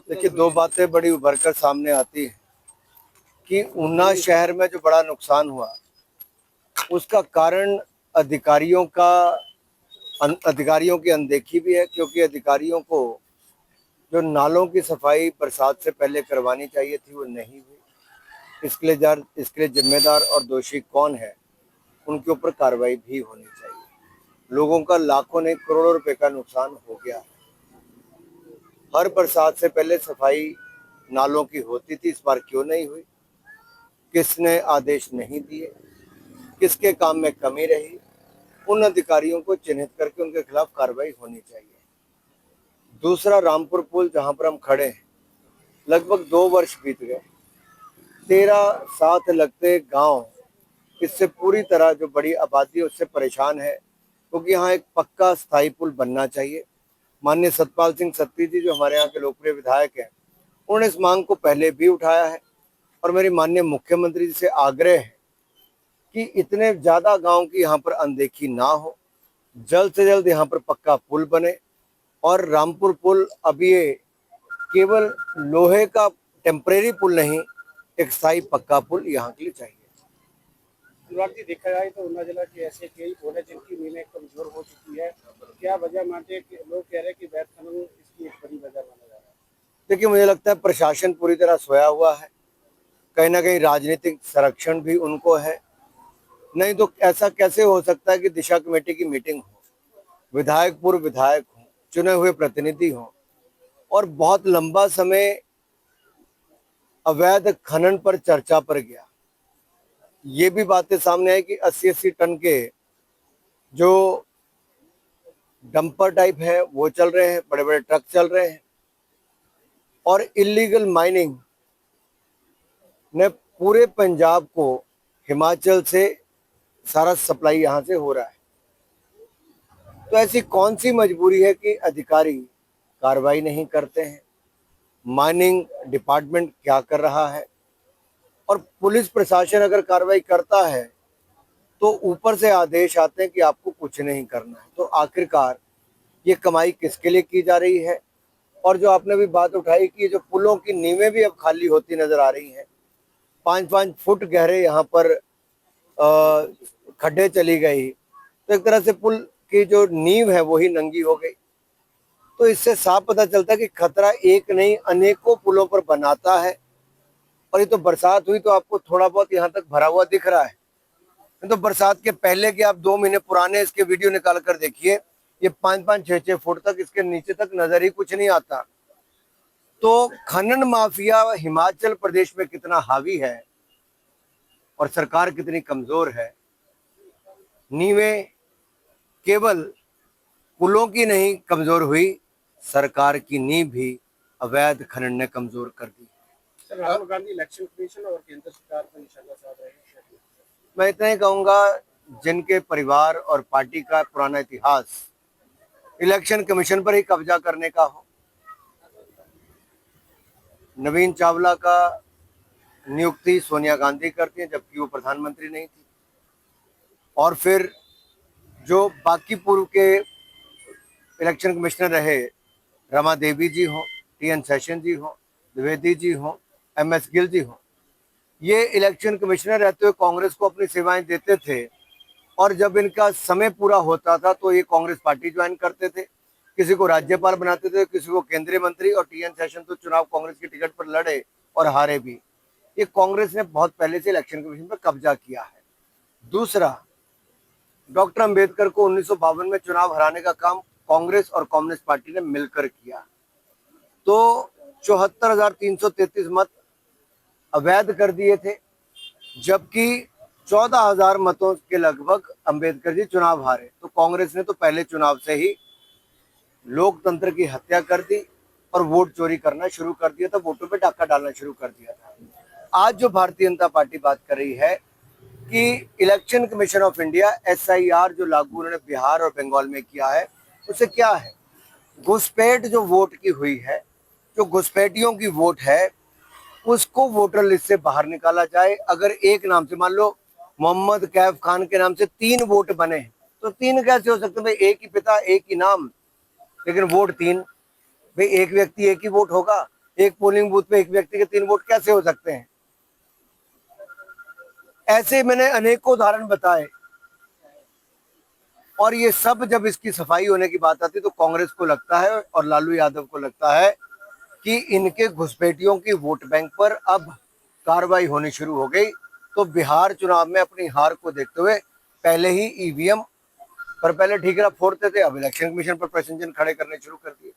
देखिए, दो बातें बड़ी उभर कर सामने आती है कि ऊना शहर में जो बड़ा नुकसान हुआ उसका कारण अधिकारियों की अनदेखी भी है, क्योंकि अधिकारियों को जो नालों की सफाई बरसात से पहले करवानी चाहिए थी वो नहीं हुई। इसके लिए जिम्मेदार और दोषी कौन है, उनके ऊपर कार्रवाई भी होनी चाहिए। लोगों का लाखों नहीं करोड़ों रुपए का नुकसान हो गया। हर बरसात से पहले सफाई नालों की होती थी, इस बार क्यों नहीं हुई? किसने आदेश नहीं दिए? किसके काम में कमी रही? उन अधिकारियों को चिन्हित करके उनके खिलाफ कार्रवाई होनी चाहिए। दूसरा, रामपुर पुल जहां पर हम खड़े हैं, लगभग 2 वर्ष बीत गए। 13 साथ लगते गांव इससे पूरी तरह, जो बड़ी आबादी है उससे परेशान है, क्योंकि यहाँ एक पक्का स्थायी पुल बनना चाहिए। माननीय सतपाल सिंह सत्ती जी, जो हमारे यहाँ के लोकप्रिय विधायक हैं, उन्होंने इस मांग को पहले भी उठाया है और मेरी माननीय मुख्यमंत्री जी से आग्रह है कि इतने ज्यादा गांव की यहाँ पर अनदेखी ना हो, जल्द से जल्द यहाँ पर पक्का पुल बने। और रामपुर पुल अब ये केवल लोहे का टेम्परेरी पुल नहीं, एक स्थायी पक्का पुल यहाँ के लिए चाहिए। अनुराग जी, देखा जाए तो ऊना जिला के ऐसे कई पुल है जिनकी नींवें कमजोर हो चुकी है। क्या वजह मानते हैं कि लोग कह रहे हैं कि अवैध खनन इसकी एक बड़ी वजह माना जा रहा है? देखिए, मुझे लगता है प्रशासन पूरी तरह सोया हुआ है। कहीं ना कहीं राजनीतिक संरक्षण भी उनको है। नहीं तो ऐसा कैसे हो सकता है कि दिशा कमेटी की मीटिंग हो, विधायक पूर्व विधायक हो, चुने हुए प्रतिनिधि हो, और बहुत लंबा समय अवैध खनन पर चर्चा पर गया। ये भी बातें सामने आई कि 80-80 टन के जो डंपर टाइप है वो चल रहे हैं, बड़े बड़े ट्रक चल रहे हैं, और इलीगल माइनिंग ने पूरे पंजाब को, हिमाचल से सारा सप्लाई यहां से हो रहा है। तो ऐसी कौन सी मजबूरी है कि अधिकारी कार्रवाई नहीं करते हैं? माइनिंग डिपार्टमेंट क्या कर रहा है? और पुलिस प्रशासन अगर कार्रवाई करता है तो ऊपर से आदेश आते हैं कि आपको कुछ नहीं करना है। तो आखिरकार ये कमाई किसके लिए की जा रही है? और जो आपने भी बात उठाई कि जो पुलों की नींवें भी अब खाली होती नजर आ रही हैं, 5-5 फुट गहरे यहाँ पर खड्डे चली गई, तो एक तरह से पुल की जो नींव है वही नंगी हो गई। तो इससे साफ पता चलता है कि खतरा एक नहीं अनेकों पुलों पर बनाता है। और ये तो बरसात हुई तो आपको थोड़ा बहुत यहाँ तक भरा हुआ दिख रहा है, तो बरसात के पहले के आप 2 महीने पुराने इसके वीडियो निकाल कर देखिए, ये 5-5, 6-6 फुट तक इसके नीचे तक नजर ही कुछ नहीं आता। तो खनन माफिया हिमाचल प्रदेश में कितना हावी है और सरकार कितनी कमजोर है। नींवें केवल पुलों की नहीं कमजोर हुई, सरकार की नींव भी अवैध खनन ने कमजोर कर दी। Sir, Rahul Gandhi election commission और केंद्र सरकार पर निशाना साध रहे हैं। मैं इतना ही कहूंगा, जिनके परिवार और पार्टी का पुराना इतिहास इलेक्शन कमीशन पर ही कब्जा करने का हो। नवीन चावला का नियुक्ति सोनिया गांधी करती है, जबकि वो प्रधानमंत्री नहीं थी। और फिर जो बाकी पूर्व के इलेक्शन कमिश्नर रहे, रमा देवी जी हो, TN सेशन जी हो, द्विवेदी जी हो, MS गिल जी हो, ये इलेक्शन कमिश्नर रहते हुए कांग्रेस को अपनी सेवाएं देते थे। और जब इनका समय पूरा होता था तो ये कांग्रेस पार्टी ज्वाइन करते थे, किसी को राज्यपाल बनाते थे, किसी को केंद्रीय मंत्री। और TN सेशन तो चुनाव कांग्रेस की टिकट पर लड़े और हारे भी। ये कांग्रेस ने बहुत पहले से इलेक्शन कमीशन पर कब्जा किया है। दूसरा, डॉक्टर अंबेडकर को 1952 में चुनाव हराने का काम कांग्रेस और कम्युनिस्ट पार्टी ने मिलकर किया। तो 74,333 मत अवैध कर दिए थे, जबकि 14,000 मतों के लगभग अंबेडकर जी चुनाव हारे। तो कांग्रेस ने तो पहले चुनाव से ही लोकतंत्र की हत्या कर दी और वोट चोरी करना शुरू कर दिया था, वोटों पे डाका डालना शुरू कर दिया था। आज जो भारतीय जनता पार्टी बात कर रही है कि election commission of India SIR जो लागू उन्होंने बिहार और बंगाल में किया है, उससे क्या है? घुसपैठ जो वोट की हुई है, जो घुसपैठियों की वोट है, उसको वोटर लिस्ट से बाहर निकाला जाए। अगर एक नाम से, मान लो मोहम्मद कैफ खान के नाम से 3 वोट बने, तो 3 कैसे हो सकते? भाई एक ही पिता एक ही नाम, लेकिन वोट 3। भाई एक व्यक्ति एक ही वोट होगा, एक पोलिंग बूथ पे एक व्यक्ति के 3 वोट कैसे हो सकते हैं? ऐसे मैंने अनेकों उदाहरण बताए। और ये सब जब इसकी सफाई होने की बात आती है तो कांग्रेस को लगता है और लालू यादव को लगता है कि इनके घुसपैठियों की वोट बैंक पर अब कार्रवाई होनी शुरू हो गई। तो बिहार चुनाव में अपनी हार को देखते हुए पहले ही ईवीएम पर पहले ठीकरा फोड़ते थे, अब इलेक्शन कमीशन पर प्रश्न चिन्ह खड़े करने शुरू कर दिए।